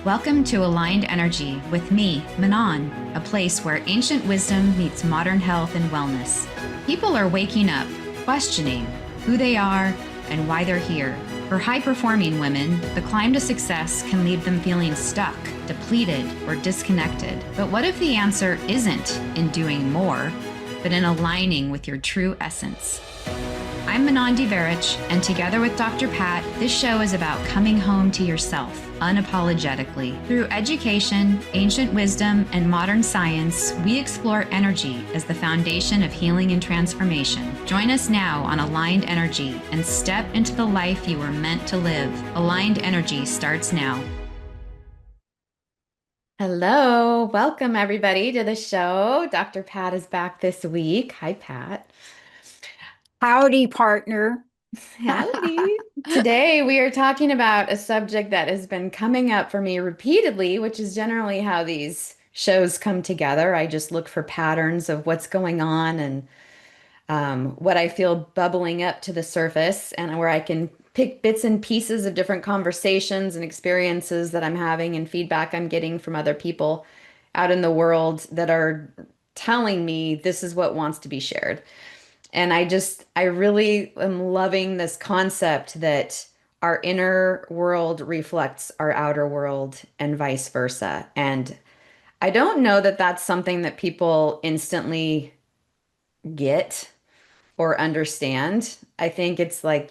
Welcome to Aligned Energy with me, Manon, a place where ancient wisdom meets modern health and wellness. People are waking up, questioning who they are and why they're here. For high-performing women, the climb to success can leave them feeling stuck, depleted, or disconnected. But what if the answer isn't in doing more, but in aligning with your true essence? I'm Manon and Veritch, and together with Dr. Pat, this show is about coming home to yourself unapologetically. Through education, ancient wisdom, and modern science, we explore energy as the foundation of healing and transformation. Join us now on Aligned Energy and step into the life you were meant to live. Aligned Energy starts now. Hello, welcome everybody to the show. Dr. Pat is back this week. Hi, Pat. Howdy, partner. Howdy. Today we are talking about a subject that has been coming up for me repeatedly, which is generally how these shows come together. I just look for patterns of what's going on and what I feel bubbling up to the surface, and where I can pick bits and pieces of different conversations and experiences that I'm having and feedback I'm getting from other people out in the world that are telling me this is what wants to be shared. And I really am loving this concept that our inner world reflects our outer world and vice versa. And I don't know that that's something that people instantly get or understand. I think it's like,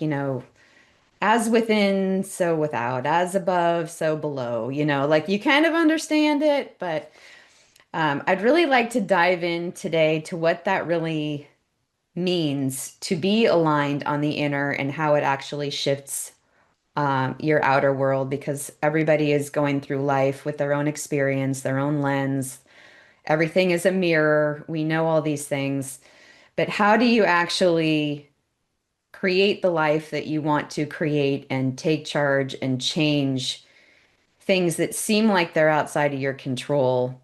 as within, so without, as above, so below, like you kind of understand it, but I'd really like to dive in today to what that really means to be aligned on the inner and how it actually shifts your outer world, because everybody is going through life with their own experience, their own lens. Everything is a mirror. We know all these things, but how do you actually create the life that you want to create and take charge and change things that seem like they're outside of your control?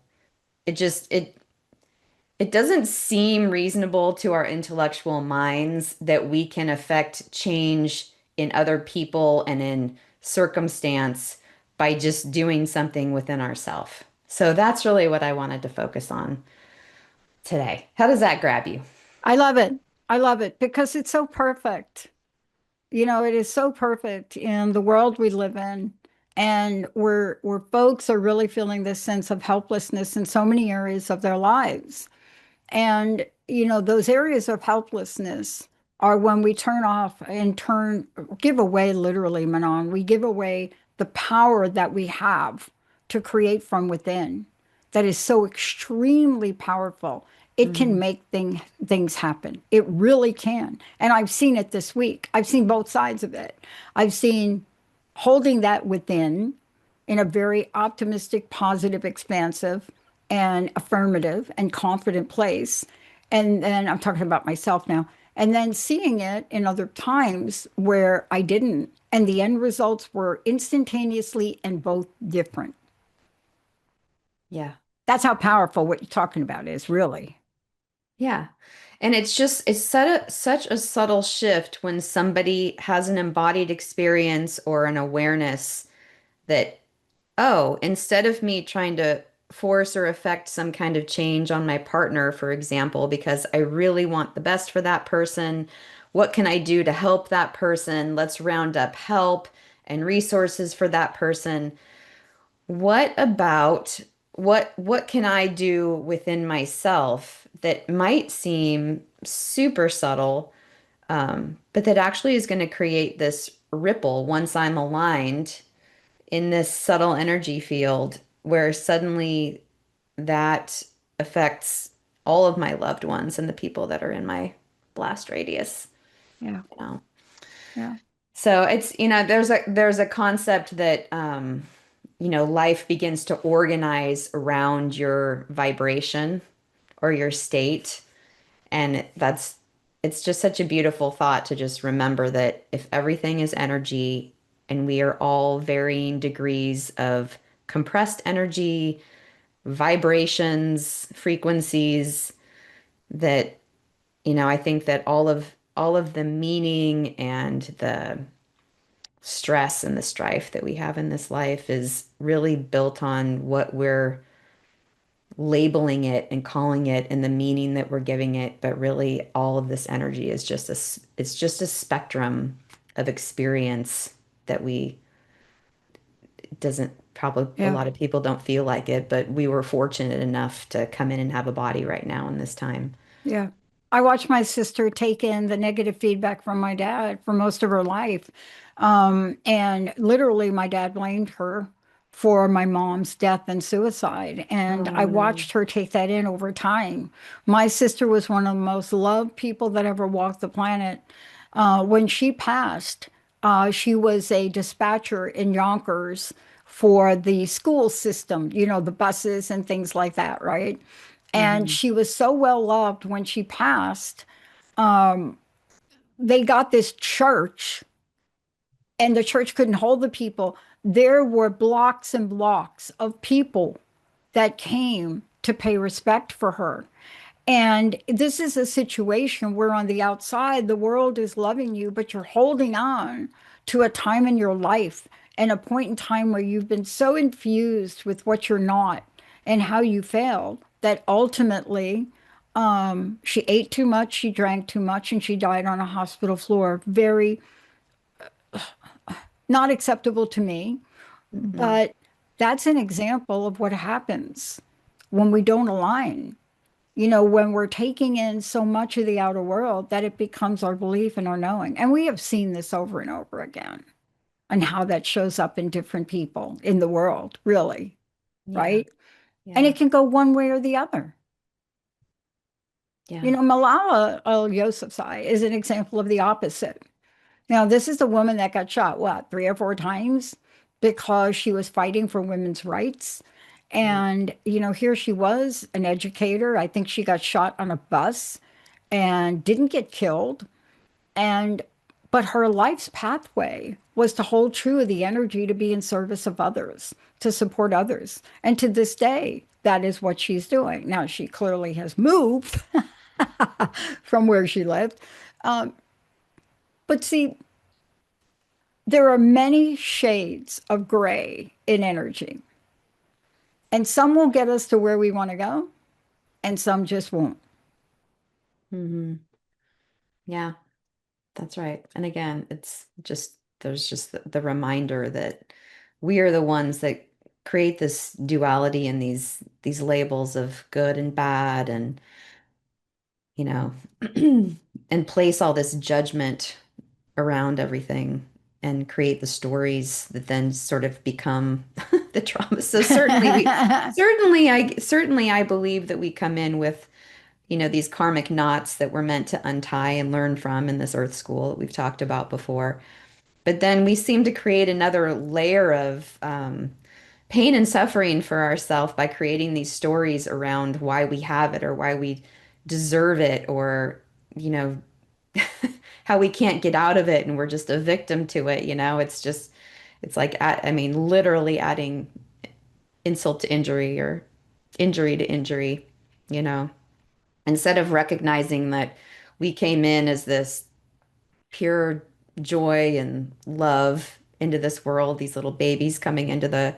It doesn't seem reasonable to our intellectual minds that we can affect change in other people and in circumstance by just doing something within ourselves. So that's really what I wanted to focus on today. How does that grab you? I love it. I love it because it's so perfect. It is so perfect in the world we live in, and where folks are really feeling this sense of helplessness in so many areas of their lives. And, those areas of helplessness are when we turn off and give away, literally, Manon, we give away the power that we have to create from within. That is so extremely powerful. It can Mhm. make things happen. It really can. And I've seen it this week. I've seen both sides of it. I've seen holding that within in a very optimistic, positive, expansive, and affirmative and confident place. And then I'm talking about myself now. And then seeing it in other times where I didn't. And the end results were instantaneously and both different. Yeah. That's how powerful what you're talking about is, really. Yeah. And it's such a subtle shift when somebody has an embodied experience or an awareness that, oh, instead of me trying to force or affect some kind of change on my partner, for example, because I really want the best for that person, what can I do to help that person? Let's round up help and resources for that person. What about what can I do within myself that might seem super subtle, but that actually is going to create this ripple once I'm aligned in this subtle energy field where suddenly that affects all of my loved ones and the people that are in my blast radius, Yeah. you know. Yeah. So it's, there's a concept that life begins to organize around your vibration or your state. And it's just such a beautiful thought to just remember that if everything is energy and we are all varying degrees of compressed energy, vibrations, frequencies, that, I think that all of the meaning and the stress and the strife that we have in this life is really built on what we're labeling it and calling it and the meaning that we're giving it. But really, all of this energy is just it's just a spectrum of experience that we doesn't probably a Yeah. lot of people don't feel like it, but we were fortunate enough to come in and have a body right now in this time. Yeah. I watched my sister take in the negative feedback from my dad for most of her life. And literally, my dad blamed her for my mom's death and suicide. And I Oh no. watched her take that in over time. My sister was one of the most loved people that ever walked the planet. When she passed, she was a dispatcher in Yonkers for the school system, you know, the buses and things like that, right? And Hmm. she was so well loved when she passed. They got this church, and the church couldn't hold the people. There were blocks and blocks of people that came to pay respect for her. And this is a situation where on the outside, the world is loving you, but you're holding on to a time in your life and a point in time where you've been so infused with what you're not and how you failed that ultimately she ate too much, she drank too much, and she died on a hospital floor. Very not acceptable to me, Hmm. but that's an example of what happens when we don't align. You know, when we're taking in so much of the outer world that it becomes our belief and our knowing. And we have seen this over and over again and how that shows up in different people in the world, really, Yeah. right? And Yeah. it can go one way or the other. You Yeah. know, Malala Yousafzai is an example of the opposite. Now, this is the woman that got shot, what, 3 or 4 times because she was fighting for women's rights. Right. And, you know, here she was, an educator. I think she got shot on a bus and didn't get killed. And, but her life's pathway was to hold true of the energy to be in service of others, to support others. And to this day, that is what she's doing. Now, she clearly has moved from where she lived. Um, but see, there are many shades of gray in energy, and some will get us to where we want to go, and some just won't. Hmm. Yeah, that's right. And again, it's just there's just the reminder that we are the ones that create this duality and these labels of good and bad and you know and place all this judgment around everything and create the stories that then sort of become the trauma. So certainly I believe that we come in with, these karmic knots that we're meant to untie and learn from in this earth school that we've talked about before. But then we seem to create another layer of pain and suffering for ourselves by creating these stories around why we have it or why we deserve it or, you know, how we can't get out of it and we're just a victim to it, it's just it's like I mean literally adding insult to injury or injury to injury, you know, instead of recognizing that we came in as this pure joy and love into this world, these little babies coming into the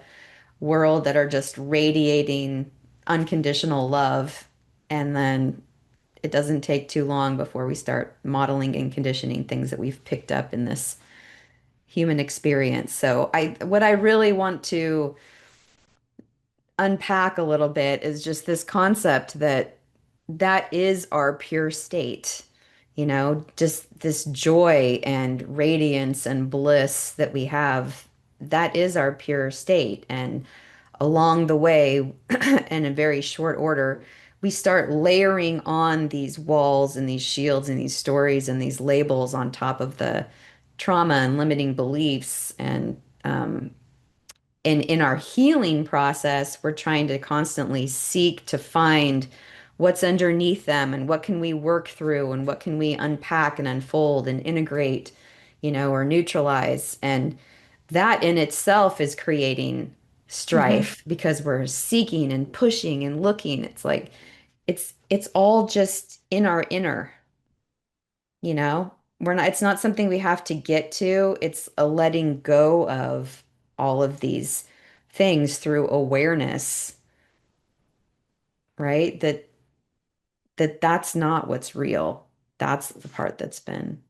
world that are just radiating unconditional love. And then it doesn't take too long before we start modeling and conditioning things that we've picked up in this human experience. So what I really want to unpack a little bit is just this concept that that is our pure state, just this joy and radiance and bliss that we have. That is our pure state. And along the way, in a very short order, we start layering on these walls and these shields and these stories and these labels on top of the trauma and limiting beliefs. And in our healing process, we're trying to constantly seek to find what's underneath them and what can we work through and what can we unpack and unfold and integrate, or neutralize. And that in itself is creating Hmm. strife because we're seeking and pushing and looking. It's like it's all just in our inner, you know? we're not, it's not something we have to get to. It's a letting go of all of these things through awareness, right? That's not what's real. That's the part that's been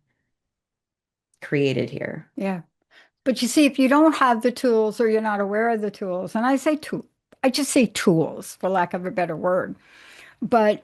created here. Yeah. But you see, if you don't have the tools or you're not aware of the tools, and I say tool, I just say tools for lack of a better word, but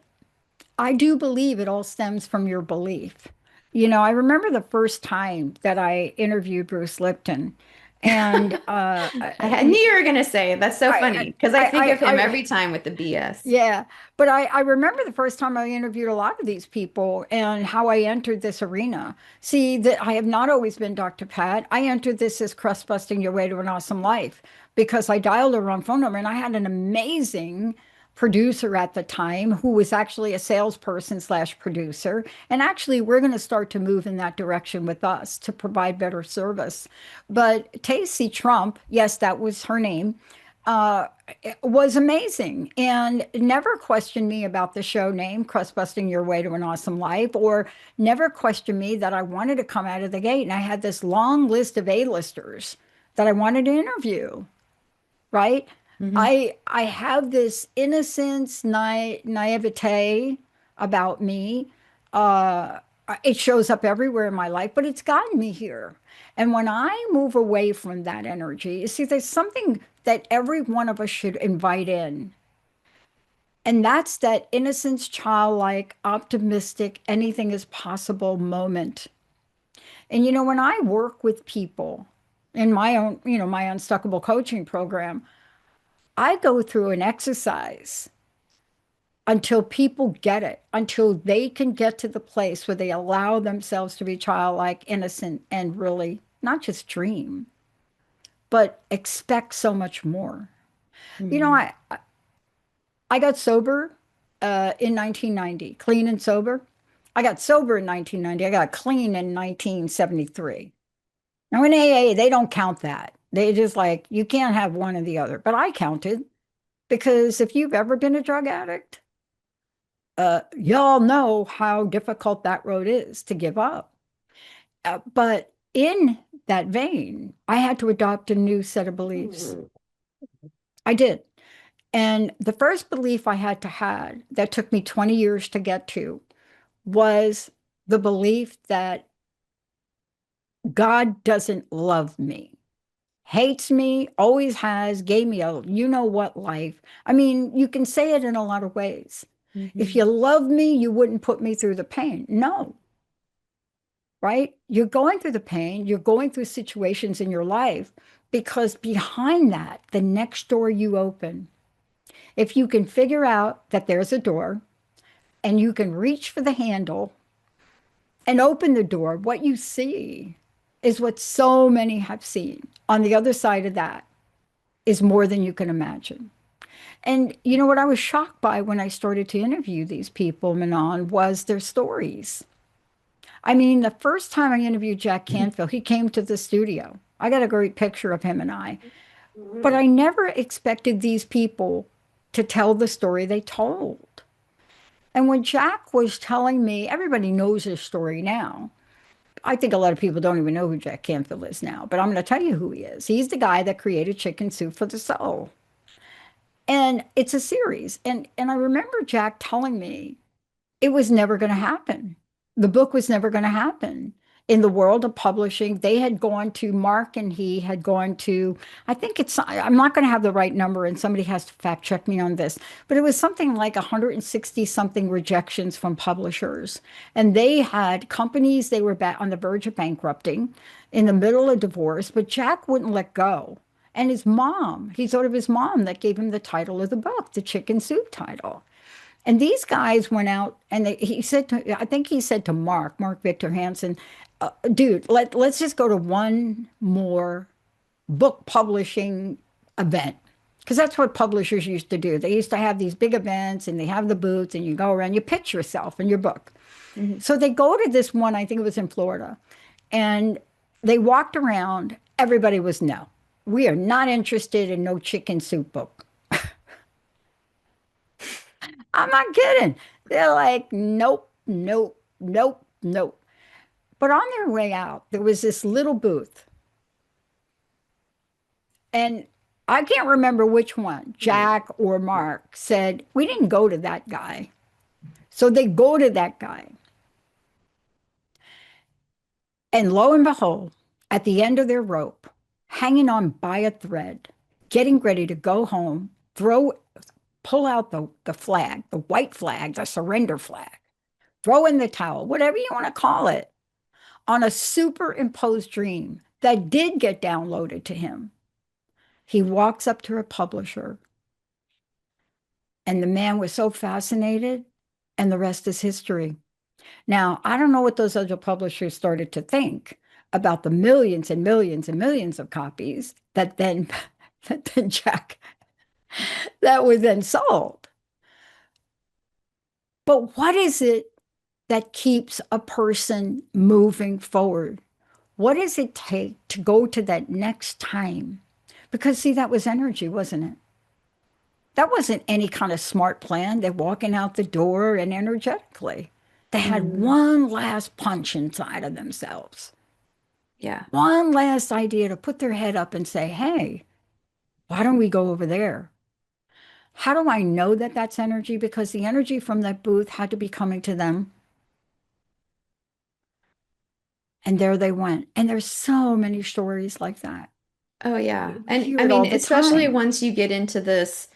I do believe it all stems from your belief. I remember the first time that I interviewed Bruce Lipton, and I knew you were gonna say it. That's so I, funny because I think I, of I, him I, every time with the BS. yeah, but I remember the first time I interviewed a lot of these people and how I entered this arena. See, that I have not always been Dr. Pat. I entered this as crust busting your way to an awesome life because I dialed the wrong phone number and I had an amazing producer at the time who was actually a salesperson slash producer. And actually, we're going to start to move in that direction with us to provide better service. But Tacey Trump, yes, that was her name, uh, was amazing and never questioned me about the show name, Crust Busting Your Way to an Awesome Life, or never questioned me that I wanted to come out of the gate. And I had this long list of A-listers that I wanted to interview, right? Hmm. I have this innocence, naivete about me. Uh, it shows up everywhere in my life, but it's gotten me here. And when I move away from that energy, you see, there's something that every one of us should invite in. And that's that innocence, childlike, optimistic, anything is possible moment. And when I work with people in my own, my unstuckable coaching program, I go through an exercise until people get it, until they can get to the place where they allow themselves to be childlike, innocent, and really not just dream, but expect so much more. You know, Hmm. I got sober in 1990, clean and sober. I got sober in 1990. I got clean in 1973. Now in AA, they don't count that. They just like, you can't have one or the other. But I counted because if you've ever been a drug addict, y'all know how difficult that road is to give up. But in that vein, I had to adopt a new set of beliefs. I did. And the first belief I had to have that took me 20 years to get to was the belief that God doesn't love me, hates me, always has, gave me a you know what life. I mean, you can say it in a lot of ways. If Hmm. you love me, you wouldn't put me through the pain. No, right? You're going through the pain, you're going through situations in your life because behind that, the next door you open, if you can figure out that there's a door and you can reach for the handle and open the door, what you see is what so many have seen. On the other side of that is more than you can imagine. And you know what I was shocked by when I started to interview these people, Manon, was their stories. I mean, the first time I interviewed Jack Canfield, he came to the studio. I got a great picture of him and I, but I never expected these people to tell the story they told. And when Jack was telling me, everybody knows his story now. I think a lot of people don't even know who Jack Canfield is now, but I'm going to tell you who he is. He's the guy that created Chicken Soup for the Soul. And it's a series. And I remember Jack telling me it was never going to happen. The book was never going to happen. In the world of publishing, they had gone to Mark and he had gone to, I think I'm not going to have the right number and somebody has to fact check me on this, but it was something like 160 something rejections from publishers. And they had companies, they were on the verge of bankrupting in the middle of divorce, but Jack wouldn't let go. And his mom, he thought of his mom that gave him the title of the book, the Chicken Soup title. And these guys went out and he said to, I think he said to Mark Victor Hansen, dude, let's just go to one more book publishing event. Because that's what publishers used to do. They used to have these big events and they have the booths and you go around, you pitch yourself and your book. Hmm. So they go to this one, I think it was in Florida, and they walked around. Everybody was no. We are not interested in no chicken soup book. I'm not kidding. They're like, nope, nope, nope, nope. But on their way out, there was this little booth. And I can't remember which one, Jack or Mark, said, we didn't go to that guy. So they go to that guy. And lo and behold, at the end of their rope, hanging on by a thread, getting ready to go home, pull out the flag, the white flag, the surrender flag, throw in the towel, whatever you want to call it, on a superimposed dream that did get downloaded to him. He walks up to a publisher, and the man was so fascinated, and the rest is history. Now, I don't know what those other publishers started to think about the millions and millions and millions of copies that then that then Jack that was then sold. But what is it that keeps a person moving forward? What does it take to go to that next time? Because see, that was energy, wasn't it? That wasn't any kind of smart plan. They're walking out the door and energetically. They had Mhm. one last punch inside of themselves, Yeah. one last idea to put their head up and say, hey, why don't we go over there? How do I know that that's energy? Because the energy from that booth had to be coming to them. And there they went. And there's so many stories like that. Oh, yeah. We And hear I it mean, all the especially time. once you get into this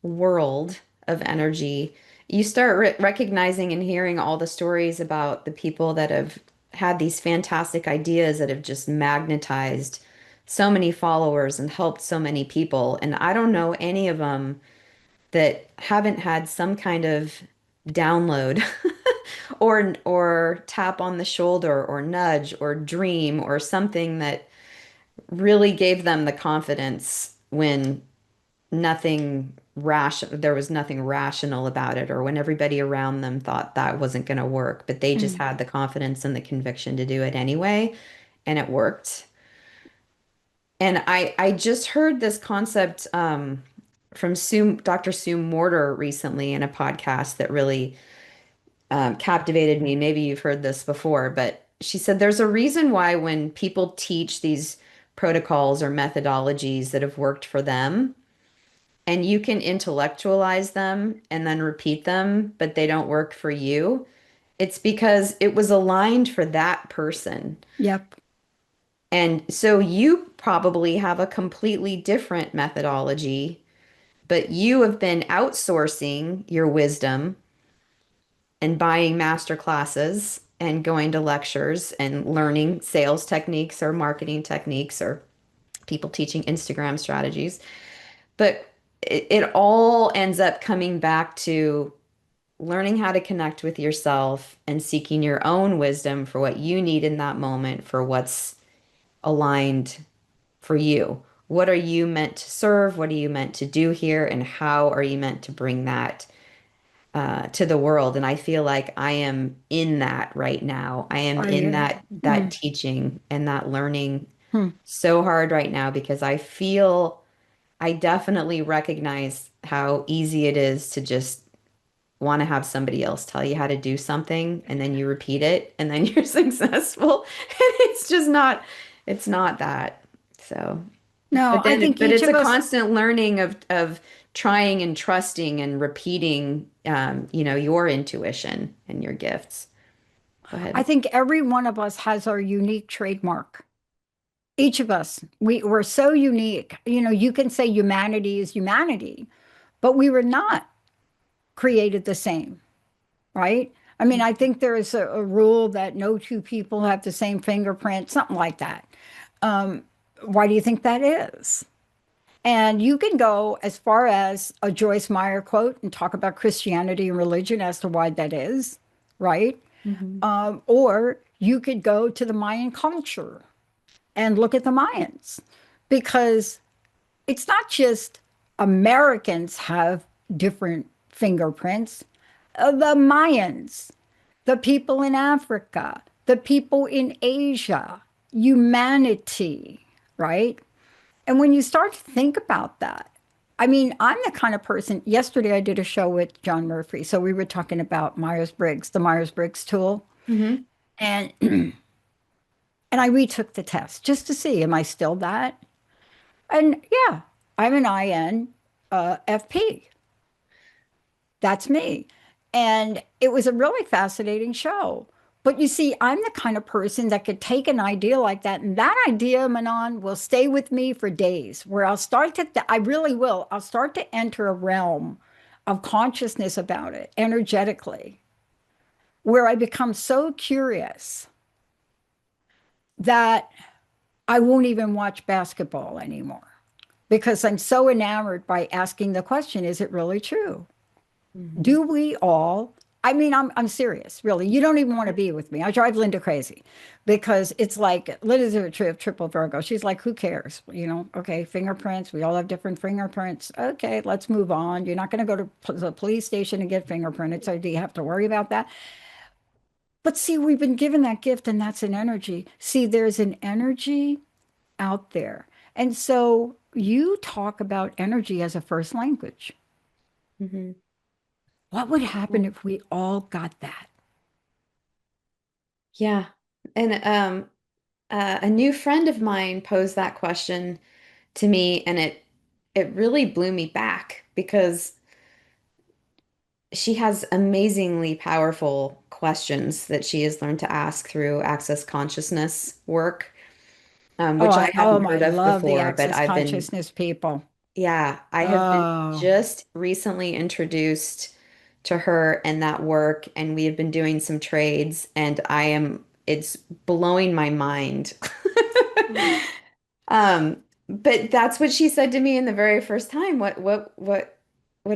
world of energy, you start recognizing and hearing all the stories about the people that have had these fantastic ideas that have just magnetized so many followers and helped so many people. And I don't know any of them that haven't had some kind of download or tap on the shoulder or nudge or dream or something that really gave them the confidence when there was nothing rational about it, or when everybody around them thought that wasn't going to work, but they just Mm. had the confidence and the conviction to do it anyway, and it worked. And I just heard this concept from Dr. Sue Morter recently in a podcast that really captivated me. Maybe you've heard this before, but she said there's a reason why when people teach these protocols or methodologies that have worked for them, and you can intellectualize them and then repeat them, but they don't work for you, it's because it was aligned for that person. Yep. And so you probably have a completely different methodology, but you have been outsourcing your wisdom and buying master classes and going to lectures and learning sales techniques or marketing techniques or people teaching Instagram strategies. But it all ends up coming back to learning how to connect with yourself and seeking your own wisdom for what you need in that moment, for what's aligned for you. What are you meant to serve? What are you meant to do here? And how are you meant to bring that to the world? And I feel like I am in that right now. I am I in hear. that Mm. teaching and that learning Hmm. so hard right now because I definitely recognize how easy it is to just want to have somebody else tell you how to do something and then you repeat it and then you're successful. And it's not that. So, No, I think but each it's of a us, constant learning of trying and trusting and repeating, your intuition and your gifts. Go I ahead. think every one of us has our unique trademark. Each of us, we're so unique. You can say humanity is humanity, but we were not created the same, right? I mean, I think there is a rule that no two people have the same fingerprint, something like that. Um, why do you think that is? And you can go as far as a Joyce Meyer quote and talk about Christianity and religion as to why that is, right? Hmm. Or you could go to the Mayan culture and look at the Mayans because it's not just Americans have different fingerprints. The Mayans, the people in Africa, the people in Asia, humanity, right? And when you start to think about that, I mean, I'm the kind of person. Yesterday, I did a show with John Murphy. So we were talking about Myers Briggs, the Myers Briggs tool. Hmm. And And I retook the test just to see, am I still that? And yeah, I'm an INFP. That's me. And it was a really fascinating show. But you see, I'm the kind of person that could take an idea like that, and that idea, Manon, will stay with me for days, where I really will. I'll start to enter a realm of consciousness about it energetically, where I become so curious that I won't even watch basketball anymore because I'm so enamored by asking the question, is it really true? Mhm. Do we all? I mean, I'm serious, really. You don't even want to be with me. I drive Linda crazy because it's like Linda's a triple Virgo. She's like, who cares? Okay, fingerprints. We all have different fingerprints. Okay, let's move on. You're not going to go to the police station and get fingerprinted, so do you have to worry about that? But see, we've been given that gift, and that's an energy. See, there's an energy out there. And so you talk about energy as a first language. Mhm. What would happen Yeah. if we all got that? Yeah. And a new friend of mine posed that question to me, and it really blew me back because she has amazingly powerful questions that she has learned to ask through access consciousness work, which I Oh, hadn't I heard of love the before, but access consciousness people. yeah, I have been Oh, just recently introduced to her and that work, and we have been doing some trades, and it's blowing my mind. But that's what she said to me in the very first time. What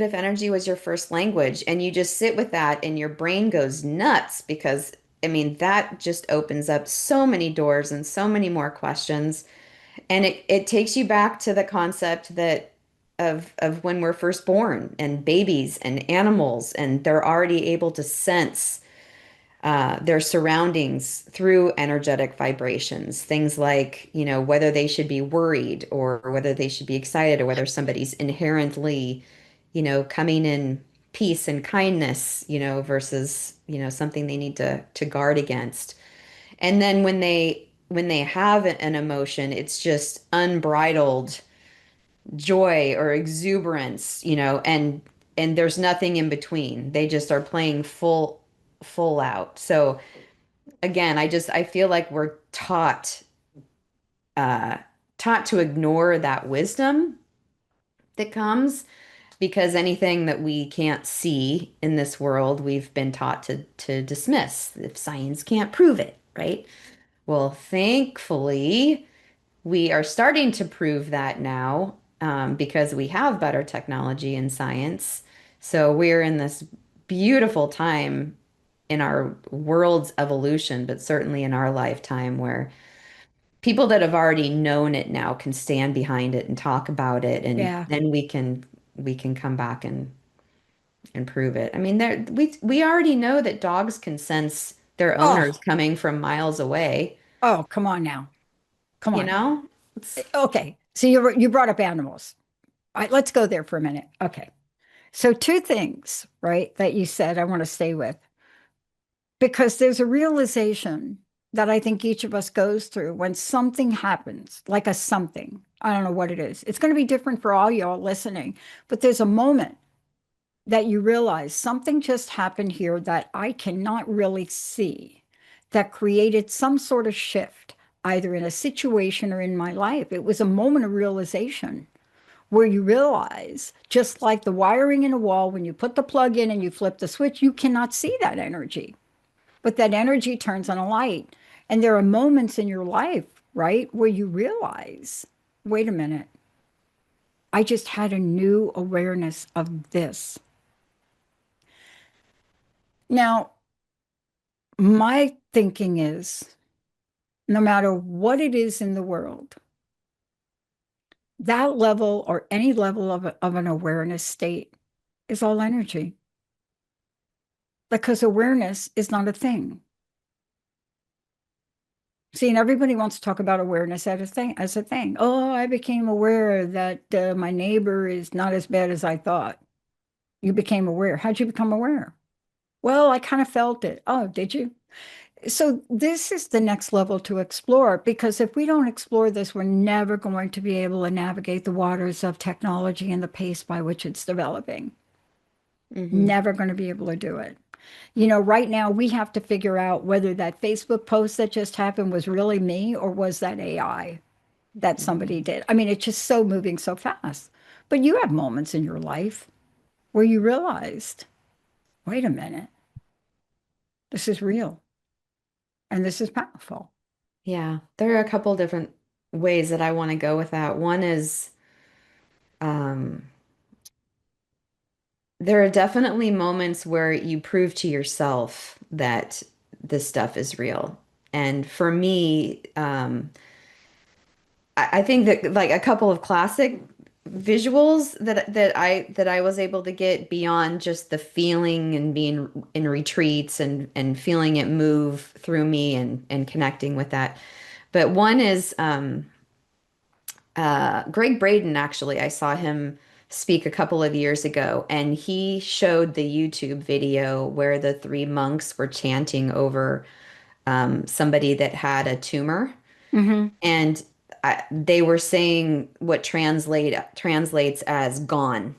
if energy was your first language? And you just sit with that and your brain goes nuts because I mean that just opens up so many doors and so many more questions. And it takes you back to the concept that of when we're first born and babies and animals, and they're already able to sense their surroundings through energetic vibrations. Things like, whether they should be worried or whether they should be excited or whether somebody's inherently, coming in peace and kindness, versus, something they need to guard against. And then when they have an emotion, it's just unbridled joy or exuberance, and there's nothing in between. They just are playing full out. So again, I feel like we're uh taught to ignore that wisdom that comes because anything that we can't see in this world, we've been taught to dismiss if science can't prove it, right? Well, thankfully, we are starting to prove that now because we have better technology and science. So we're in this beautiful time in our world's evolution, but certainly in our lifetime where people that have already known it now can stand behind it and talk about it, and yeah. then we can come back and prove it. I mean, we already know that dogs can sense their owners Oh, coming from miles away, oh, come on now. Come you on. know? It's Okay. So you brought up animals. All right, let's go there for a minute. Okay. So two things, right, that you said I want to stay with because there's a realization that I think each of us goes through when something happens, like a something. I don't know what it is. It's going to be different for all y'all listening, but there's a moment that you realize something just happened here that I cannot really see that created some sort of shift, either in a situation or in my life. It was a moment of realization where you realize, just like the wiring in a wall, when you put the plug in and you flip the switch, you cannot see that energy, but that energy turns on a light. And there are moments in your life, right, where you realize, wait a minute, I just had a new awareness of this. Now, my thinking is no matter what it is in the world, that level or any level of an awareness state is all energy because awareness is not a thing. See, and everybody wants to talk about awareness as a thing. Oh, I became aware that my neighbor is not as bad as I thought. You became aware. How'd you become aware? Well, I kind of felt it. Oh, did you? So this is the next level to explore because if we don't explore this, we're never going to be able to navigate the waters of technology and the pace by which it's developing. Hmm. Never going to be able to do it. You know, right now we have to figure out whether that Facebook post that just happened was really me or was that AI that somebody did. I mean, it's just so moving so fast. But you have moments in your life where you realized, wait a minute, this is real and this is powerful. Yeah, there are a couple different ways that I want to go with that. One is um, there are definitely moments where you prove to yourself that this stuff is real. And for me, I think that like a couple of classic visuals that I was able to get beyond just the feeling and being in retreats and feeling it move through me and connecting with that. But one is Greg Braden, actually. I saw him speak a couple of years ago, and he showed the YouTube video where the three monks were chanting over somebody that had a tumor, Hmm. and they were saying what translates as gone.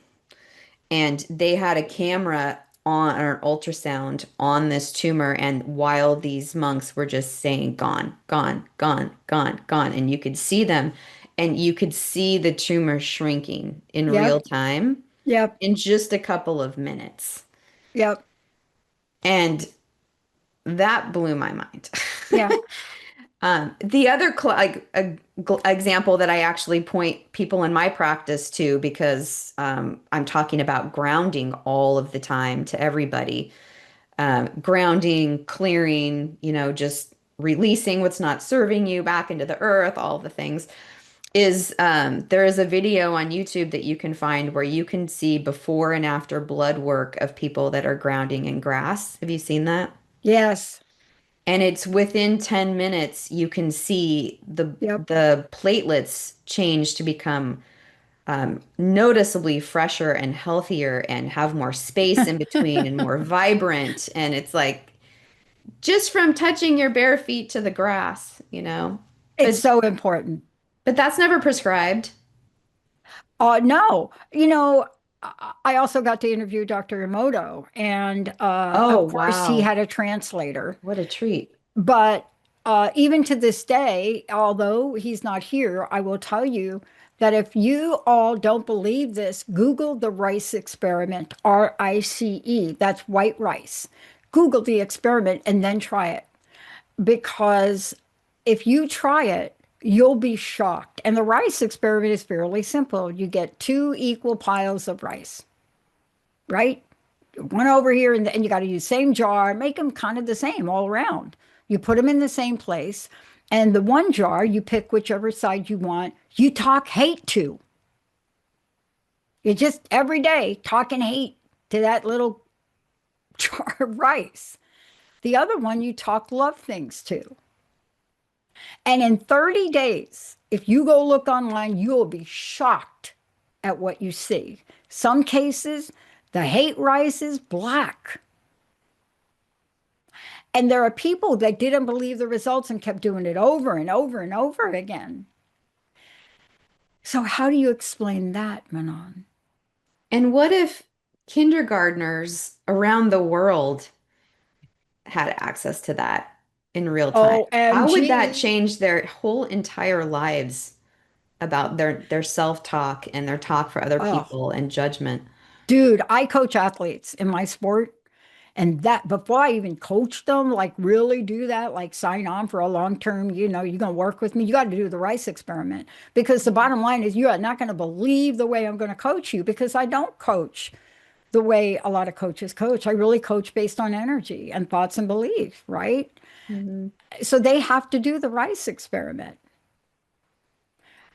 And they had a camera on or an ultrasound on this tumor, and while these monks were just saying gone, gone, gone, gone, gone, and you could see them, and you could see the tumor shrinking in real Yep. time Yep. in just a couple of minutes. Yep. And that blew my mind. Yeah. The other example that I actually point people in my practice to, because I'm talking about grounding all of the time to everybody, grounding, clearing, just releasing what's not serving you back into the earth, all the things, is there is a video on YouTube that you can find where you can see before and after blood work of people that are grounding in grass. Have you seen that? Yes. And it's within 10 minutes, you can see the Yep. the platelets change to become noticeably fresher and healthier and have more space in between and more vibrant. And it's like just from touching your bare feet to the grass. It's But so important. but that's never prescribed. No, I also got to interview Dr. Emoto, and Oh, of course, he wow. had a translator. What a treat. But even to this day, although he's not here, I will tell you that if you all don't believe this, Google the rice experiment, RICE. That's white rice. Google the experiment and then try it. Because if you try it, you'll be shocked. And the rice experiment is fairly simple. You get two equal piles of rice, right? One over here, and you got to use same jar, make them kind of the same all around. You put them in the same place, and the one jar, you pick whichever side you want. You talk hate to. You just every day talking hate to that little jar of rice. The other one, you talk love things to. And in 30 days, if you go look online, you will be shocked at what you see. Some cases, the hate rises black. And there are people that didn't believe the results and kept doing it over and over and over again. So, how do you explain that, Manon? And what if kindergartners around the world had access to that in real time? How would that OMG. change their whole entire lives about their self-talk and their talk for other Oh, people and judgment? dude, I coach athletes in my sport. And that before I even coach them, like really do that, like sign on for a long term, you're going to work with me. You got to do the rice experiment because the bottom line is you are not going to believe the way I'm going to coach you because I don't coach the way a lot of coaches coach. I really coach based on energy and thoughts and belief, right? Mhm. So they have to do the rice experiment.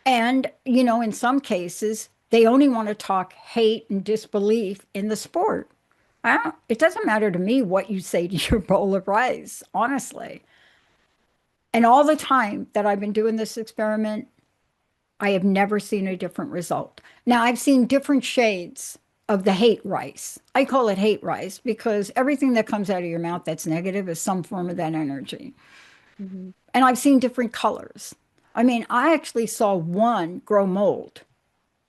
And, in some cases, they only want to talk hate and disbelief in the sport. It doesn't matter to me what you say to your bowl of rice, honestly. And all the time that I've been doing this experiment, I have never seen a different result. Now, I've seen different shades of the hate rice. I call it hate rice because everything that comes out of your mouth that's negative is some form of that energy. Mhm. And I've seen different colors. I mean, I actually saw one grow mold,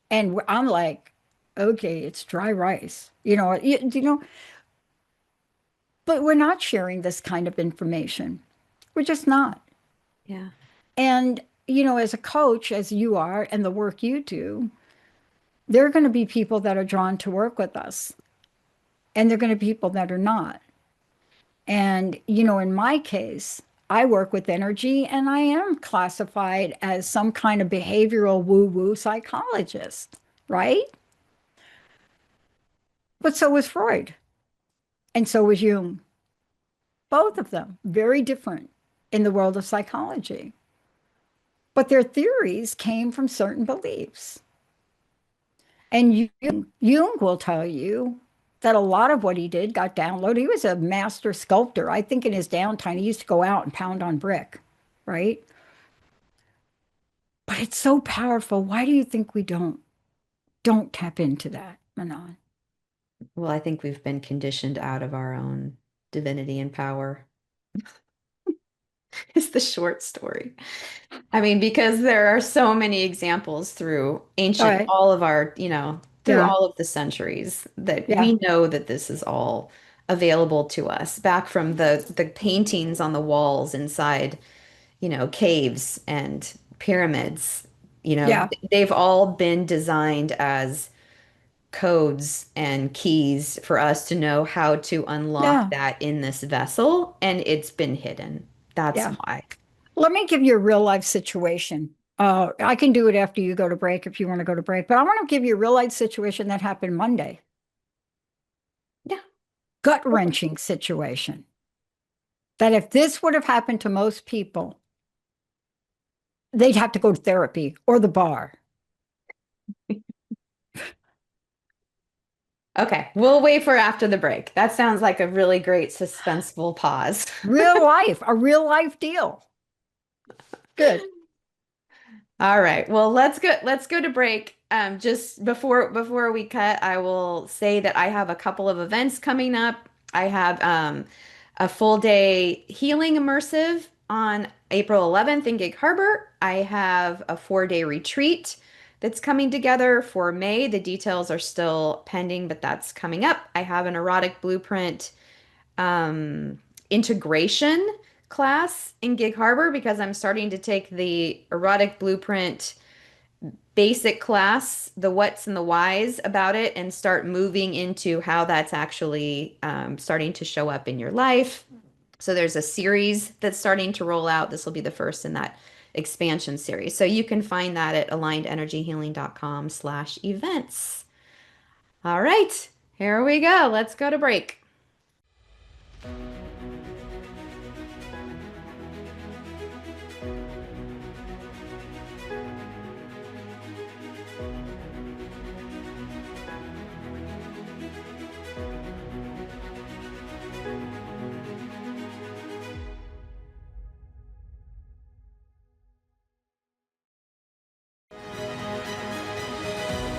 and I'm like, okay, it's dry rice. You know, but we're not sharing this kind of information. We're just not. Yeah. And, as a coach, as you are, and the work you do, there are going to be people that are drawn to work with us, and there are going to be people that are not. And, in my case, I work with energy and I am classified as some kind of behavioral woo-woo psychologist, right? But so was Freud and so was Jung. Both of them very different in the world of psychology. But their theories came from certain beliefs. And Jung will tell you that a lot of what he did got downloaded. He was a master sculptor. I think in his downtime, he used to go out and pound on brick, right? But it's so powerful. Why do you think we don't tap into that, Manon? Well, I think we've been conditioned out of our own divinity and power. Is the short story. I mean, because there are so many examples through All ancient, right. all of our, through Yeah. all of the centuries that Yeah. we know that this is all available to us, back from the paintings on the walls inside, caves and pyramids. Yeah. They've all been designed as codes and keys for us to know how to unlock Yeah. that in this vessel, and it's been hidden. That's Yeah. why. Let me give you a real life situation. I can do it after you go to break if you want to go to break, but I want to give you a real life situation that happened Monday. Yeah. Gut wrenching situation. That if this would have happened to most people, they'd have to go to therapy or the bar. Okay, we'll wait for after the break. That sounds like a really great suspenseful pause. Real life, a real life deal. Good. All right. Well, let's go to break. Just before we cut, I will say that I have a couple of events coming up. I have a full day healing immersive on April 11th in Gig Harbor. I have a 4-day retreat that's coming together for May. The details are still pending, but that's coming up. I have an erotic blueprint um, integration class in Gig Harbor because I'm starting to take the erotic blueprint basic class, the what's and the whys about it, and start moving into how that's actually starting to show up in your life. So there's a series that's starting to roll out. This will be the first in that expansion series. So you can find that at alignedenergyhealing.com/events. All right, here we go. Let's go to break.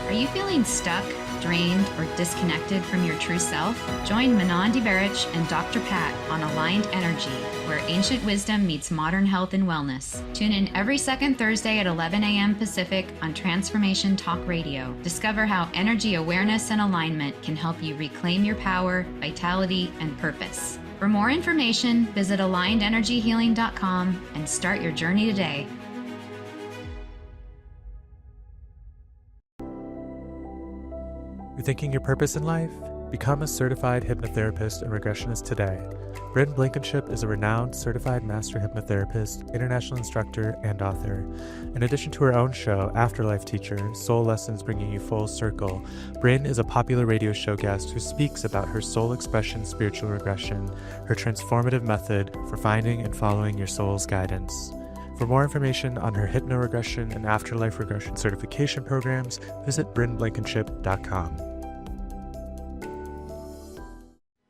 Are you feeling stuck, drained, or disconnected from your true self? Join Manon and Veritch and Dr. Pat on Aligned Energy, where ancient wisdom meets modern health and wellness. Tune in every second Thursday at 11 a.m. Pacific on Transformation Talk Radio. Discover how energy awareness and alignment can help you reclaim your power, vitality, and purpose. For more information, visit alignedenergyhealing.com and start your journey today. Rethinking your purpose in life? Become a certified hypnotherapist and regressionist today. Bryn Blankenship is a renowned certified master hypnotherapist, international instructor, and author. In addition to her own show, Afterlife Teacher, Soul Lessons Bringing You Full Circle, Bryn is a popular radio show guest who speaks about her soul expression spiritual regression, her transformative method for finding and following your soul's guidance. For more information on her hypnoregression and afterlife regression certification programs, visit brynblankenship.com.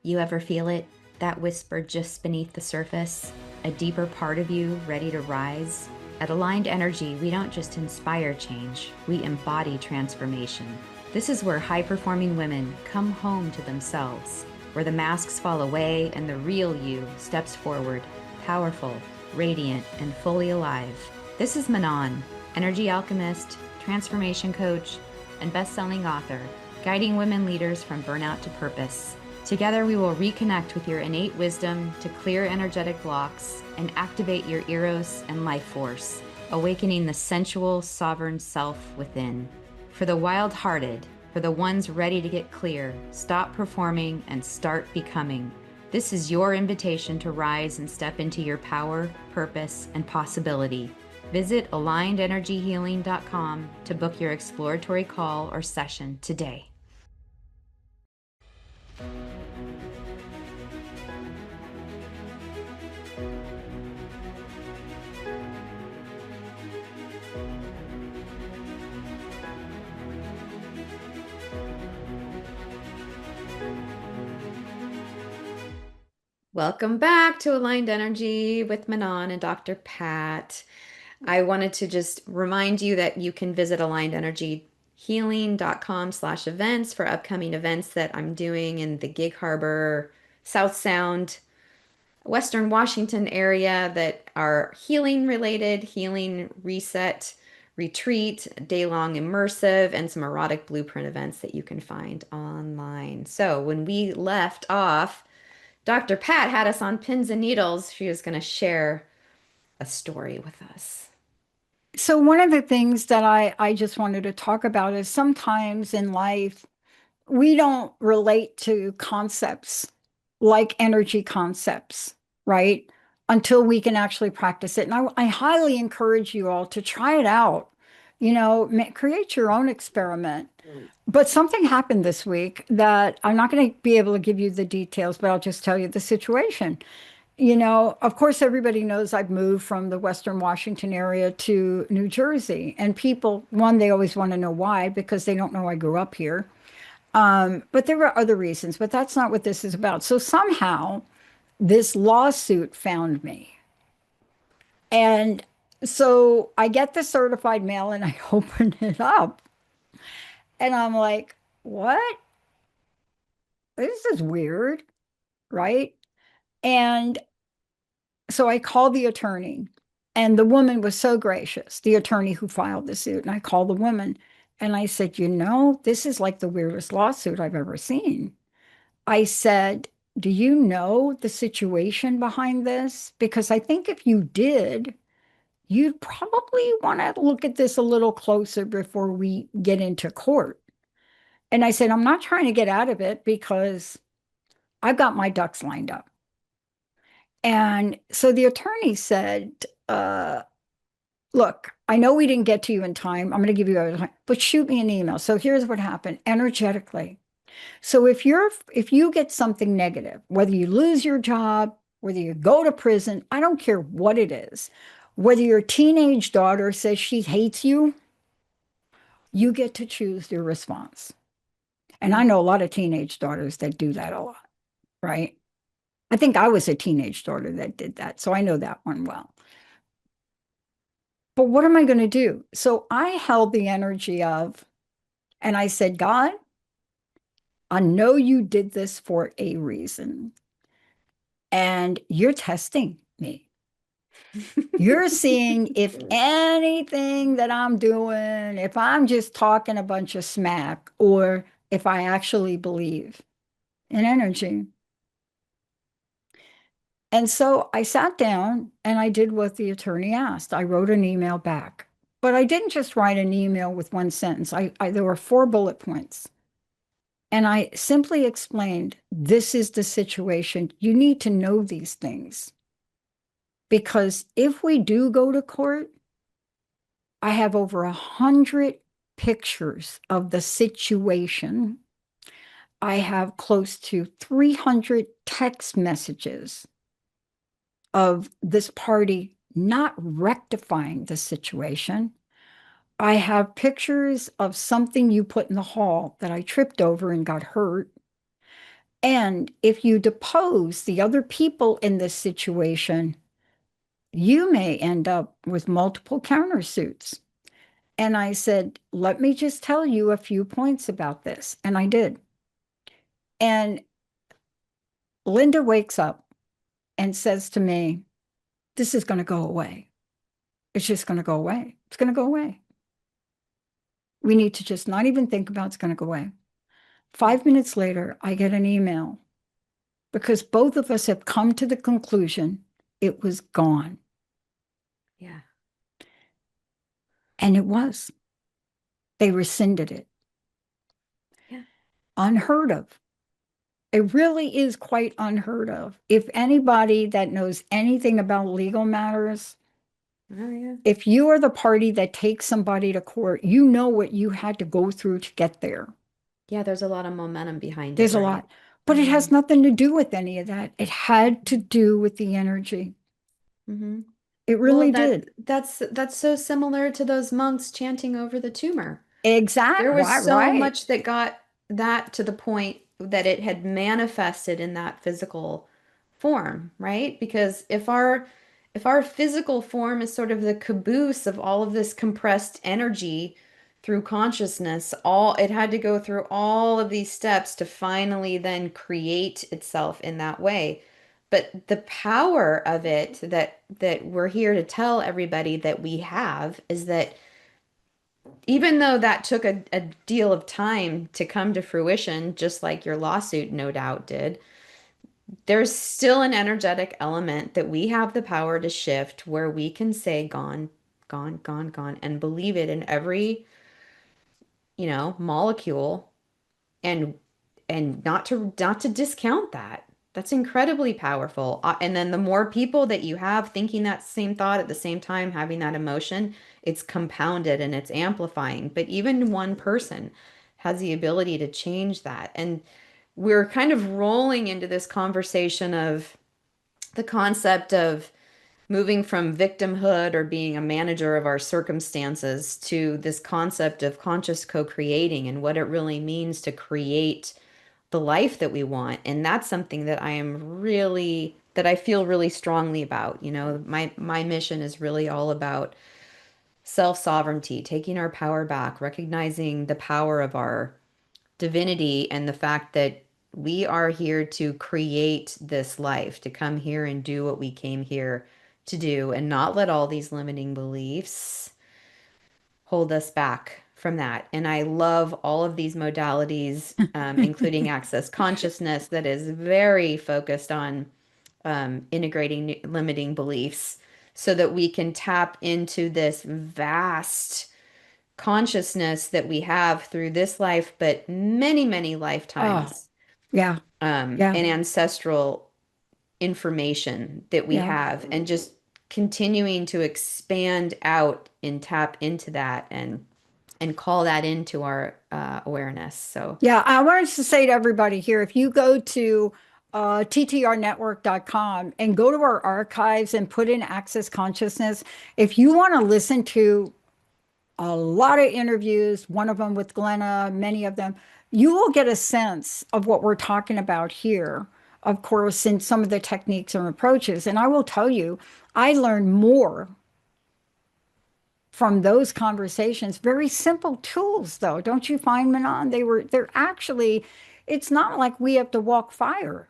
You ever feel it? That whisper just beneath the surface? A deeper part of you ready to rise? At Aligned Energy, we don't just inspire change, we embody transformation. This is where high-performing women come home to themselves, where the masks fall away and the real you steps forward, powerful, radiant, and fully alive. This is Manon, energy alchemist, transformation coach, and best-selling author, guiding women leaders from burnout to purpose. Together, we will reconnect with your innate wisdom to clear energetic blocks and activate your eros and life force, awakening the sensual, sovereign self within. For the wild-hearted, for the ones ready to get clear, stop performing, and start becoming. This is your invitation to rise and step into your power, purpose, and possibility. Visit alignedenergyhealing.com to book your exploratory call or session today. Welcome back to Aligned Energy with Manon and Dr. Pat. I wanted to just remind you that you can visit alignedenergyhealing.com/events for upcoming events that I'm doing in the Gig Harbor, South Sound, Western Washington area that are healing related, healing reset, retreat, day-long immersive, and some erotic blueprint events that you can find online. So when we left off, Dr. Pat had us on pins and needles. She was going to share a story with us. So one of the things that I just wanted to talk about is sometimes in life, we don't relate to concepts like energy concepts, right? Until we can actually practice it. And I highly encourage you all to try it out. Create your own experiment. But something happened this week that I'm not going to be able to give you the details, but I'll just tell you the situation. Of course, everybody knows I've moved from the Western Washington area to New Jersey. And people, one, they always want to know why, because they don't know I grew up here. But there were other reasons, but that's not what this is about. So somehow this lawsuit found me. And so I get the certified mail and I open it up. And I'm like, what? This is weird, right? And so I called the attorney, and the woman was so gracious, the attorney who filed the suit. And I called the woman and I said, this is like the weirdest lawsuit I've ever seen. I said, do you know the situation behind this? Because I think if you did, you'd probably want to look at this a little closer before we get into court. And I said, I'm not trying to get out of it because I've got my ducks lined up. And so the attorney said, look, I know we didn't get to you in time. I'm going to give you a time, but shoot me an email. So here's what happened energetically. So if you get something negative, whether you lose your job, whether you go to prison, I don't care what it is, whether your teenage daughter says she hates you, you get to choose your response. And I know a lot of teenage daughters that do that a lot, right? I think I was a teenage daughter that did that, so I know that one well. But what am I going to do? So I held the energy of, and I said, God, I know you did this for a reason. And you're testing me. You're seeing if anything that I'm doing, if I'm just talking a bunch of smack, or if I actually believe in energy. And so I sat down and I did what the attorney asked. I wrote an email back, but I didn't just write an email with one sentence. There were 4 bullet points. And I simply explained, this is the situation. You need to know these things. Because if we do go to court, I have over 100 pictures of the situation. I have close to 300 text messages of this party not rectifying the situation. I have pictures of something you put in the hall that I tripped over and got hurt. And if you depose the other people in this situation, you may end up with multiple countersuits. And I said, let me just tell you a few points about this. And I did. And Linda wakes up and says to me, this is going to go away. It's just going to go away. It's going to go away. We need to just not even think about it's going to go away. 5 minutes later, I get an email because both of us have come to the conclusion it was gone. Yeah. And it was. They rescinded it. Yeah. Unheard of. It really is quite unheard of. If anybody that knows anything about legal matters, Oh, yeah. if you are the party that takes somebody to court, you know what you had to go through to get there. Yeah, there's a lot of momentum behind it, There's a right? lot, but it has nothing to do with any of that. It had to do with the energy. Mm-hmm. It Well, really did. that's so similar to those monks chanting over the tumor. There was Right, so right. much that got that to the point that it had manifested in that physical form, right? Because if our physical form is sort of the caboose of all of this compressed energy through consciousness, all it had to go through all of these steps to finally then create itself in that way. But the power of it that we're here to tell everybody that we have is that even though that took a deal of time to come to fruition, just like your lawsuit no doubt did, there's still an energetic element that we have the power to shift where we can say gone, gone, gone, gone, and believe it in every, molecule and not to discount that. That's incredibly powerful. And then the more people that you have thinking that same thought at the same time, having that emotion, it's compounded and it's amplifying. But even one person has the ability to change that. And we're kind of rolling into this conversation of the concept of moving from victimhood or being a manager of our circumstances to this concept of conscious co-creating and what it really means to create the life that we want. And that's something that I feel really strongly about. My mission is really all about self-sovereignty, taking our power back, recognizing the power of our divinity and the fact that we are here to create this life, to come here and do what we came here to do and not let all these limiting beliefs hold us back from that. And I love all of these modalities, including access consciousness, that is very focused on integrating limiting beliefs so that we can tap into this vast consciousness that we have through this life, but many, many Oh, lifetimes, yeah, yeah, and ancestral information that we yeah. have, and just continuing to expand out and tap into that and call that into our awareness. So, Yeah, I wanted to say to everybody here, if you go to ttrnetwork.com and go to our archives and put in Access Consciousness, if you want to listen to a lot of interviews, one of them with Glenna, many of them, you will get a sense of what we're talking about here, of course, in some of the techniques and approaches. And I will tell you, I learned more from those conversations. Very simple tools, though, don't you find, Manon? They're actually, it's not like we have to walk fire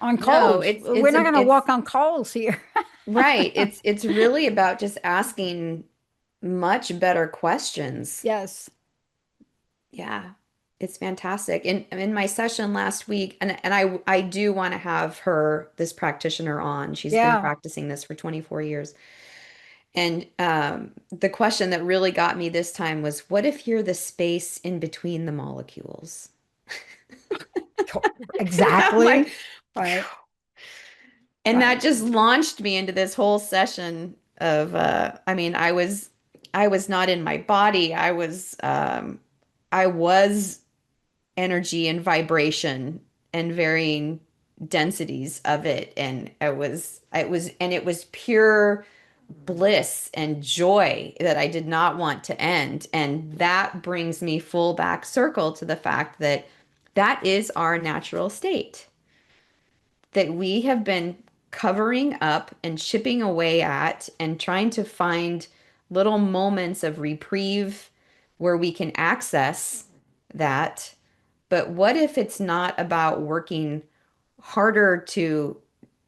on no, coals. it's We're it's not a going to it's walk on coals here. right. It's really about just asking much better questions. Yes. Yeah, it's fantastic. In my session last week, and I do want to have this practitioner on. She's been Yeah. practicing this for 24 years. And the question that really got me this time was, what if you're the space in between the molecules? And I'm like, Exactly. Right. and that Right. just launched me into this whole session of, I mean, I was not in my body. I was energy and vibration and varying densities of it, and it was pure bliss and joy that I did not want to end. And that brings me full back circle to the fact that that is our natural state that we have been covering up and chipping away at and trying to find little moments of reprieve where we can access that. But what if it's not about working harder to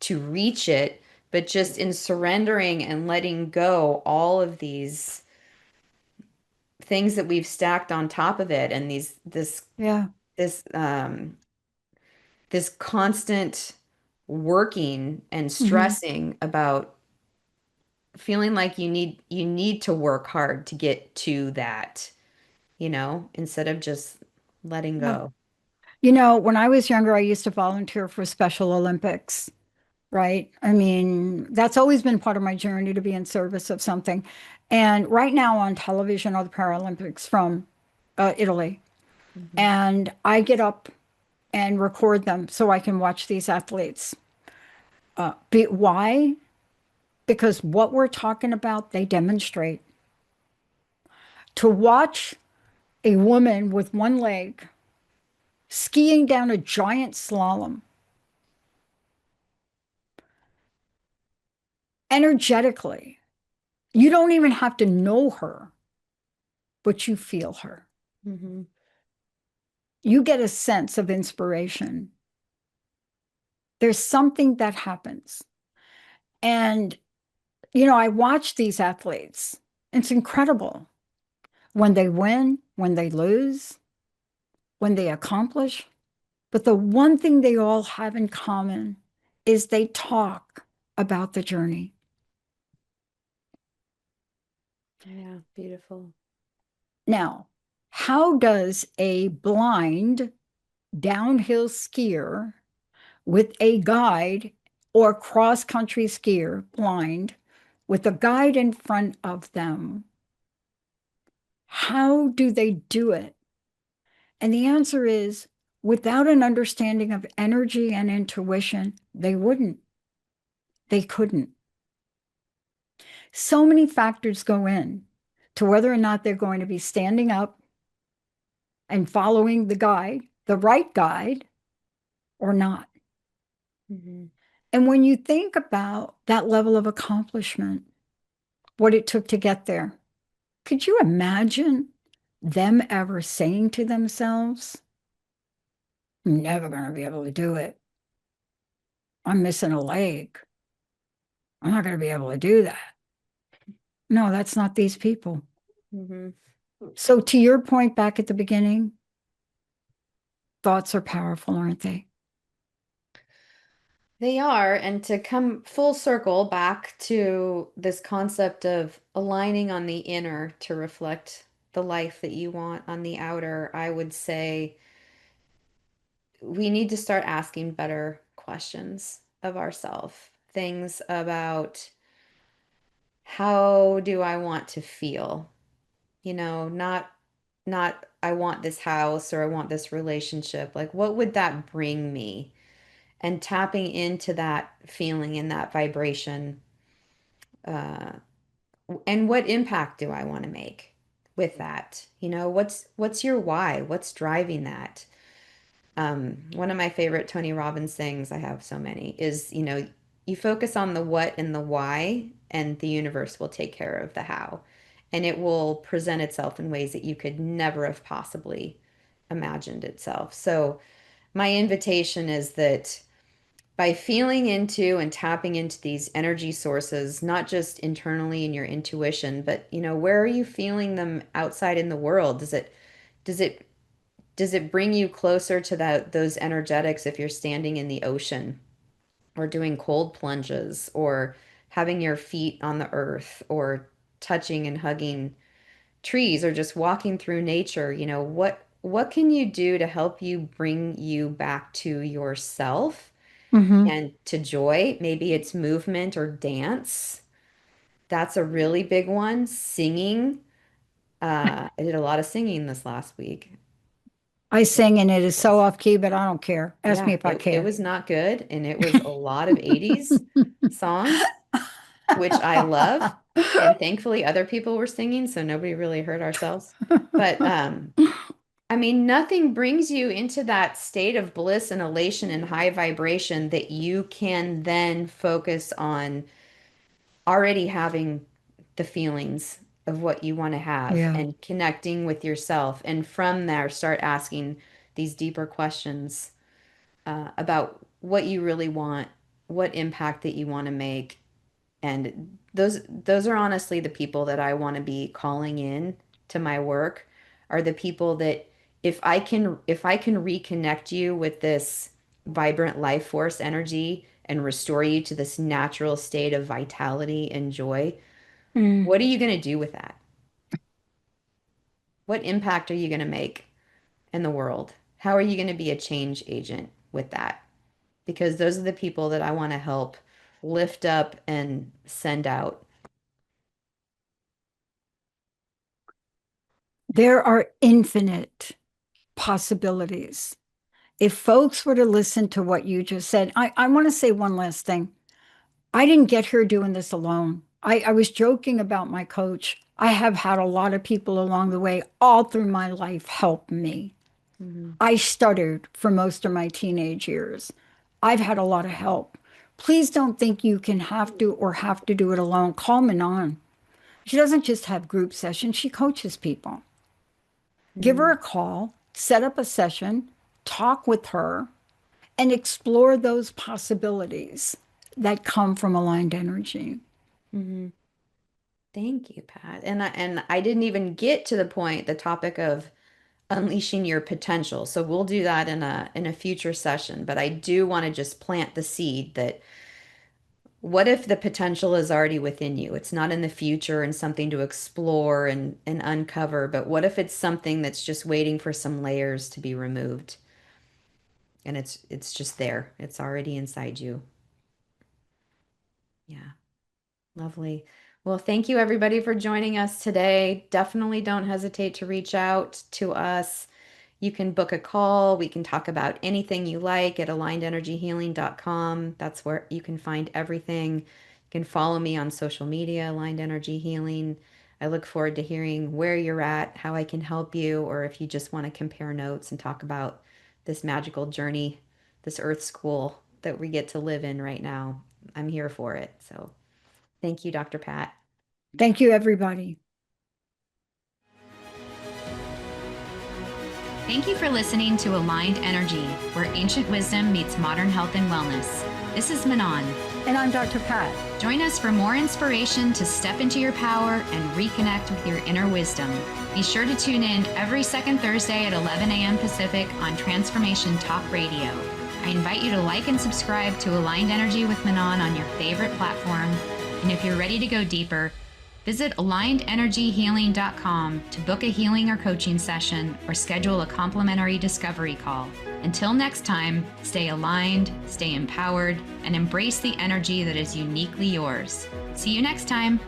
reach it, but just in surrendering and letting go all of these things that we've stacked on top of it and these Yeah. this this constant working and Hmm. stressing about feeling like you need to work hard to get to that, instead of just letting Yeah. go. When I was younger, I used to volunteer for Special Olympics, right? I mean, that's always been part of my journey to be in service of something. And right now on television are the Paralympics from Italy. Mhm. And I get up and record them so I can watch these athletes. Why? Because what we're talking about, they demonstrate. To watch a woman with one leg skiing down a giant slalom energetically, you don't even have to know her, but you feel her. Mhm. You get a sense of inspiration. There's something that happens. And, I watch these athletes. It's incredible when they win, when they lose, when they accomplish. But the one thing they all have in common is they talk about the journey. Yeah, beautiful. Now, how does a blind downhill skier with a guide or cross country skier, blind, with a guide in front of them, how do they do it? And the answer is without an understanding of energy and intuition, they wouldn't, they couldn't. So many factors go in to whether or not they're going to be standing up and following the guide, the right guide, or not. Mhm. And when you think about that level of accomplishment, what it took to get there, could you imagine them ever saying to themselves, I'm never going to be able to do it. I'm missing a leg. I'm not going to be able to do that. No, that's not these people. Mhm. So, to your point back at the beginning, thoughts are powerful, aren't they? They are, and to come full circle back to this concept of aligning on the inner to reflect the life that you want on the outer, I would say we need to start asking better questions of ourselves. Things about how do I want to feel? Not I want this house or I want this relationship. Like what would that bring me? And tapping into that feeling and that vibration. Uh, and what impact do I want to make with that? What's your why? What's driving that? One of my favorite Tony Robbins things, I have so many, is, you focus on the what and the why, and the universe will take care of the how. And it will present itself in ways that you could never have possibly imagined itself. So, my invitation is that by feeling into and tapping into these energy sources, not just internally in your intuition, but, where are you feeling them outside in the world? Does it does it bring you closer to those energetics if you're standing in the ocean or doing cold plunges or having your feet on the earth or touching and hugging trees or just walking through nature? What can you do to help you bring you back to yourself Mm-hmm. and to joy? Maybe it's movement or dance. That's a really big one. Singing. I did a lot of singing this last week. I sing and it is so Yes. off key, but I don't care. Ask me Yeah, if I it care. was not good. And it was a lot of 80s songs, which I love. And thankfully, other people were singing, so nobody really hurt ourselves. But I mean, nothing brings you into that state of bliss and elation and high vibration that you can then focus on already having the feelings of what you want to have Yeah. and connecting with yourself. And from there, start asking these deeper questions about what you really want, what impact that you want to make. And those are honestly the people that I want to be calling in to my work, are the people that if I can reconnect you with this vibrant life force energy and restore you to this natural state of vitality and joy, Mm. what are you going to do with that? What impact are you going to make in the world? How are you going to be a change agent with that? Because those are the people that I want to help lift up and send out. There are infinite possibilities. If folks were to listen to what you just said, I want to say one last thing. I didn't get here doing this alone. I was joking about my coach. I have had a lot of people along the way, all through my life, help me. Mhm. I stuttered for most of my teenage years. I've had a lot of help. Please don't think you can have to do it alone. Call Manon. She doesn't just have group sessions, she coaches people. Give her Mhm. a call, set up a session, talk with her, and explore those possibilities that come from aligned energy. Mhm. Thank you, Pat. And I didn't even get to the point, the topic of unleashing your potential. So we'll do that in a future session, but I do want to just plant the seed that what if the potential is already within you? It's not in the future and something to explore and uncover, but what if it's something that's just waiting for some layers to be removed and it's just there. It's already inside you. Yeah. Lovely. Well, thank you everybody for joining us today. Definitely don't hesitate to reach out to us. You can book a call. We can talk about anything you like at alignedenergyhealing.com. That's where you can find everything. You can follow me on social media, Aligned Energy Healing. I look forward to hearing where you're at, how I can help you, or if you just want to compare notes and talk about this magical journey, this earth school that we get to live in right now. I'm here for it. So thank you, Dr. Pat. Thank you, everybody. Thank you for listening to Aligned Energy, where ancient wisdom meets modern health and wellness. This is Manon. And I'm Dr. Pat. Join us for more inspiration to step into your power and reconnect with your inner wisdom. Be sure to tune in every second Thursday at 11 a.m. Pacific on Transformation Talk Radio. I invite you to like and subscribe to Aligned Energy with Manon on your favorite platform. And if you're ready to go deeper, visit alignedenergyhealing.com to book a healing or coaching session or schedule a complimentary discovery call. Until next time, stay aligned, stay empowered, and embrace the energy that is uniquely yours. See you next time.